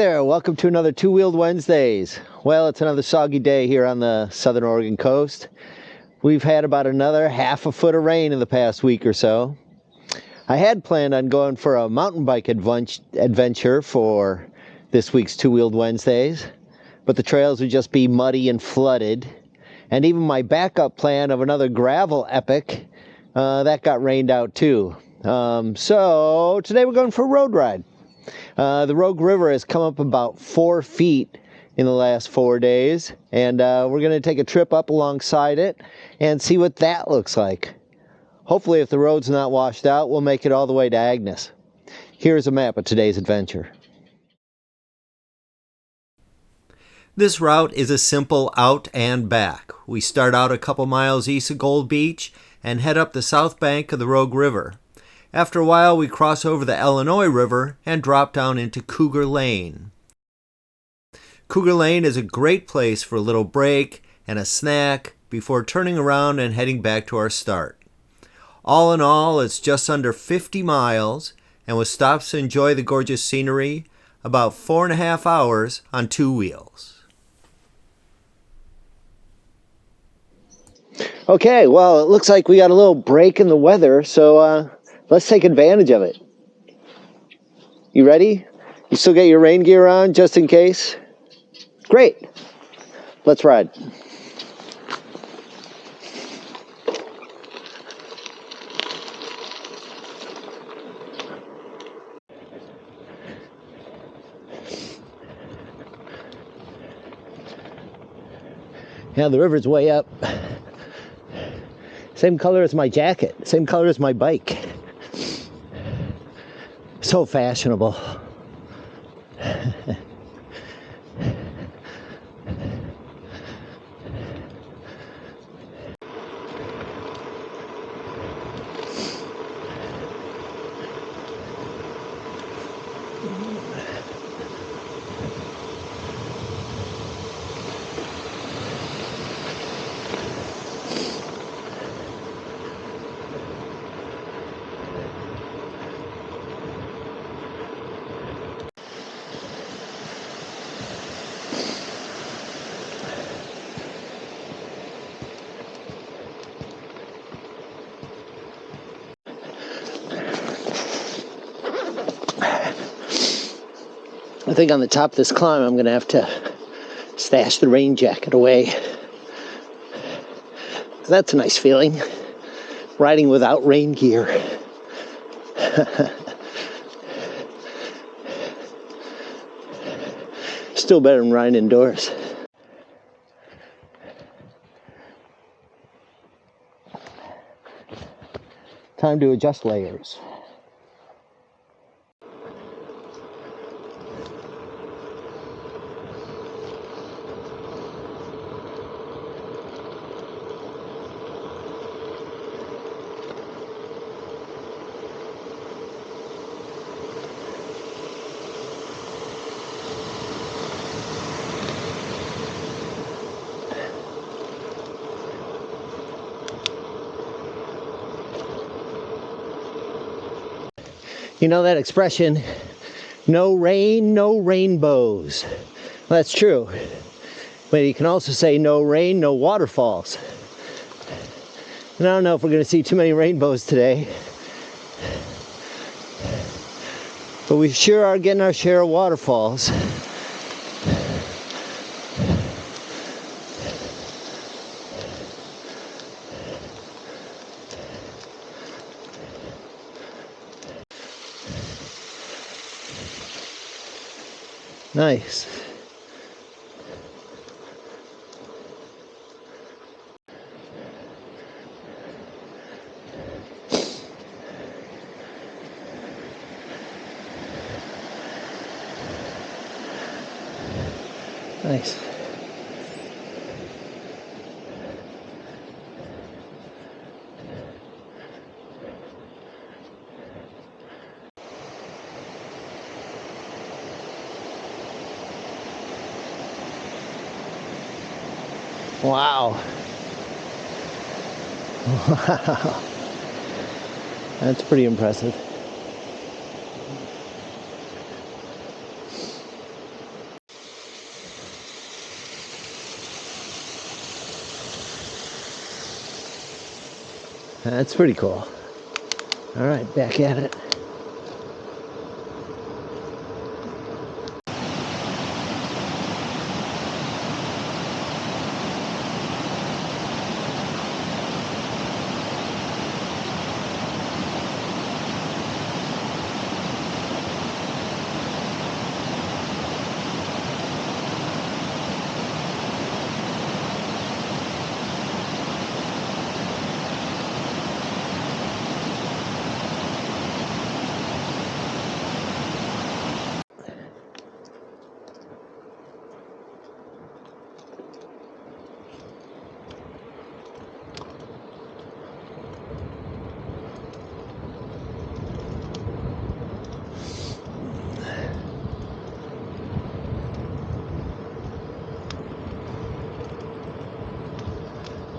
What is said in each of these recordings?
there, welcome to another Two-Wheeled Wednesdays. Well, it's another soggy day here on the southern Oregon coast. We've had about another half a foot of rain in the past week or so. I had planned on going for a mountain bike adventure for this week's Two-Wheeled Wednesdays, but the trails would just be muddy and flooded. And even my backup plan of another gravel epic, that got rained out too. So today we're going for a road ride. The Rogue River has come up about 4 feet in the last 4 days, and we're going to take a trip up alongside it and see what that looks like. Hopefully, if the road's not washed out, we'll make it all the way to Agnes. Here's a map of today's adventure. This route is a simple out and back. We start out a couple miles east of Gold Beach and head up the south bank of the Rogue River. After a while, we cross over the Illinois River and drop down into Cougar Lane. Cougar Lane is a great place for a little break and a snack before turning around and heading back to our start. All in all, it's just under 50 miles, and with stops to enjoy the gorgeous scenery, about 4.5 hours on 2 wheels. Okay, well, it looks like we got a little break in the weather, so let's take advantage of it. You ready? You still got your rain gear on just in case? Great. Let's ride. Yeah, the river's way up. Same color as my jacket, same color as my bike. So fashionable. I think on the top of this climb, I'm going to have to stash the rain jacket away. That's a nice feeling, riding without rain gear. Still better than riding indoors. Time to adjust layers. You know that expression, no rain, no rainbows. Well, that's true. But you can also say no rain, no waterfalls. And I don't know if we're going to see too many rainbows today. But we sure are getting our share of waterfalls. Nice. Nice. Wow. Wow. That's pretty impressive. That's pretty cool. All right, back at it.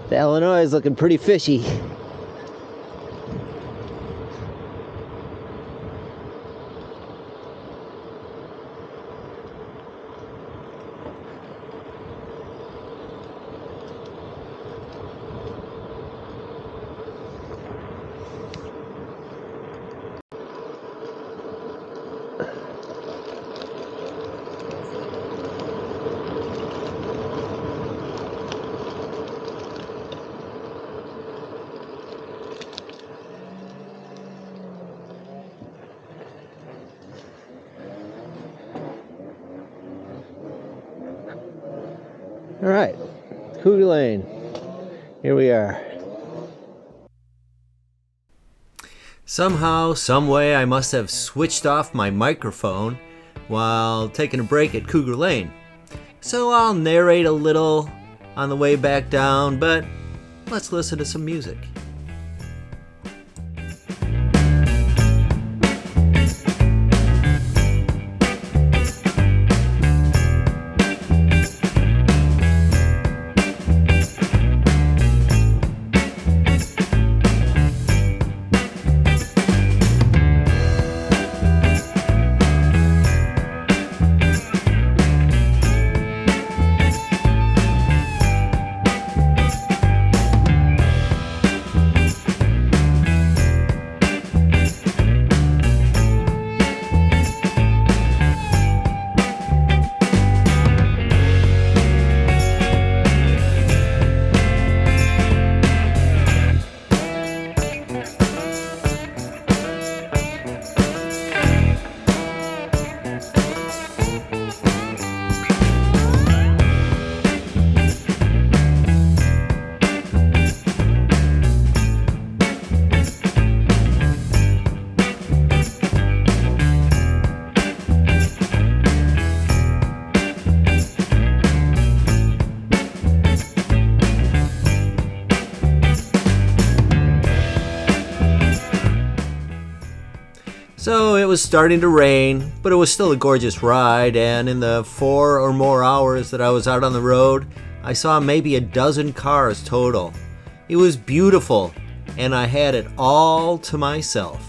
The Illinois is looking pretty fishy. All right, Cougar Lane. Here we are. Somehow, someway, I must have switched off my microphone while taking a break at Cougar Lane. So I'll narrate a little on the way back down, but let's listen to some music. So it was starting to rain, but it was still a gorgeous ride, and in the 4 or more hours that I was out on the road, I saw maybe a dozen cars total. It was beautiful, and I had it all to myself.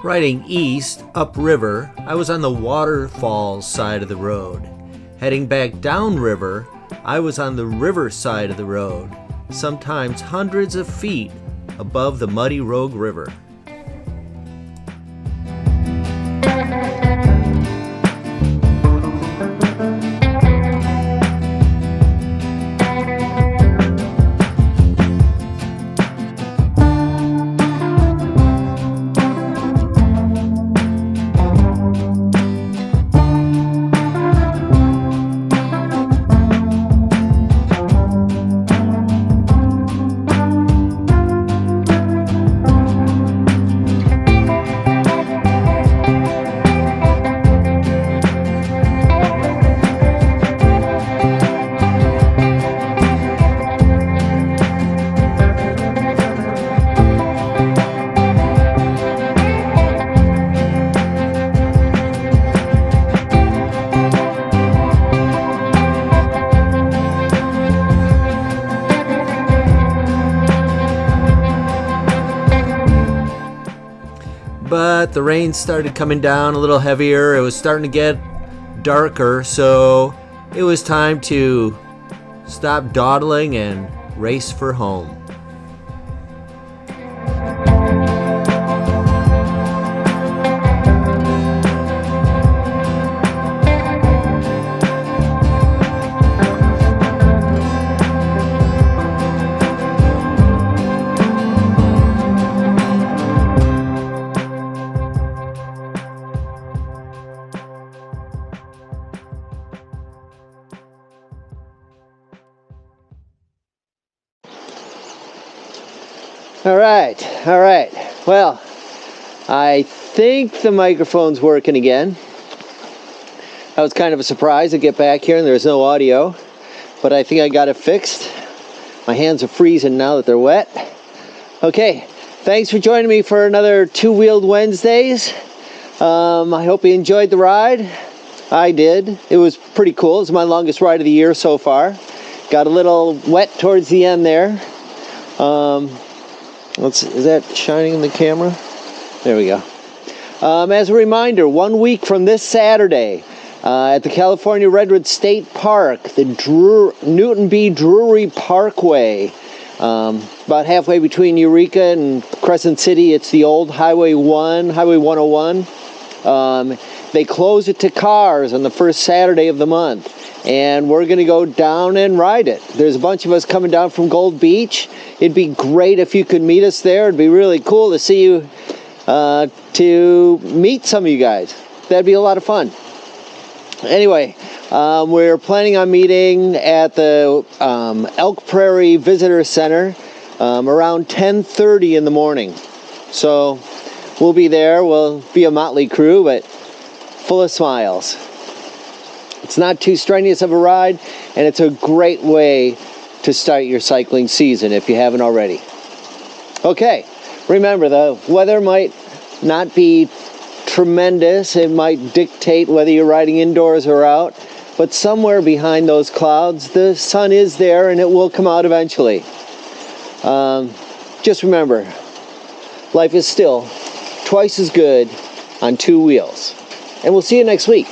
Riding east, upriver, I was on the waterfalls side of the road. Heading back downriver, I was on the river side of the road, sometimes hundreds of feet above the muddy Rogue River. but the rain started coming down a little heavier. It was starting to get darker, so it was time to stop dawdling and race for home. All right. Well, I think the microphone's working again. That was kind of a surprise to get back here and there's no audio, but I think I got it fixed. My hands are freezing now that they're wet. Okay, thanks for joining me for another Two-Wheeled Wednesdays. I hope you enjoyed the ride. I did. It was pretty cool. It's my longest ride of the year so far. Got a little wet towards the end there. Is that shining in the camera? There we go. As a reminder, 1 week from this Saturday, at the California Redwood State Park, the Newton B. Drury Parkway, about halfway between Eureka and Crescent City. It's the old Highway 101. They close it to cars on the first Saturday of the month, and we're going to go down and ride it. There's a bunch of us coming down from Gold Beach. It'd be great if you could meet us there. It'd be really cool to see you, to meet some of you guys. That'd be a lot of fun. Anyway, we're planning on meeting at the Elk Prairie Visitor Center around 10:30 in the morning. So we'll be there. We'll be a motley crew, but full of smiles. It's not too strenuous of a ride, and it's a great way to start your cycling season if you haven't already. Okay, remember the weather might not be tremendous. It might dictate whether you're riding indoors or out, but somewhere behind those clouds, the sun is there and it will come out eventually. Just remember, life is still twice as good on two wheels. And we'll see you next week.